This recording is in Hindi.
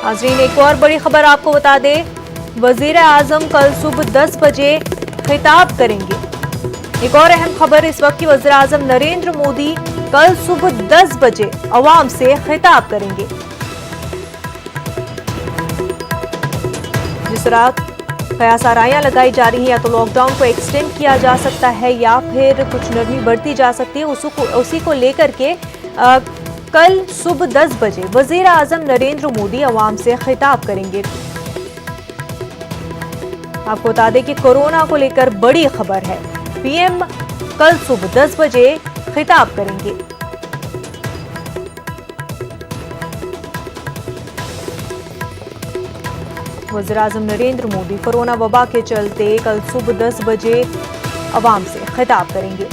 नाज़रीन, एक और बड़ी खबर आपको बता दें, वजीर आजम कल सुबह 10 बजे खिताब करेंगे। एक और अहम खबर इस वक्त की, वजीर आजम नरेंद्र मोदी कल सुबह 10 बजे अवाम से खिताब करेंगे। जिस तरह कयासारायां लगाई जा रही हैं, या तो लॉकडाउन को एक्सटेंड किया जा सकता है या फिर कुछ नरमी बढ़ती जा सकती है, उसी को लेकर के कल सुबह 10 बजे वजीर आजम नरेंद्र मोदी अवाम से खिताब करेंगे। आपको बता दें कि कोरोना को लेकर बड़ी खबर है, पीएम कल सुबह 10 बजे खिताब करेंगे। वज़ीर आज़म नरेंद्र मोदी कोरोना वबा के चलते कल सुबह 10 बजे अवाम से खिताब करेंगे।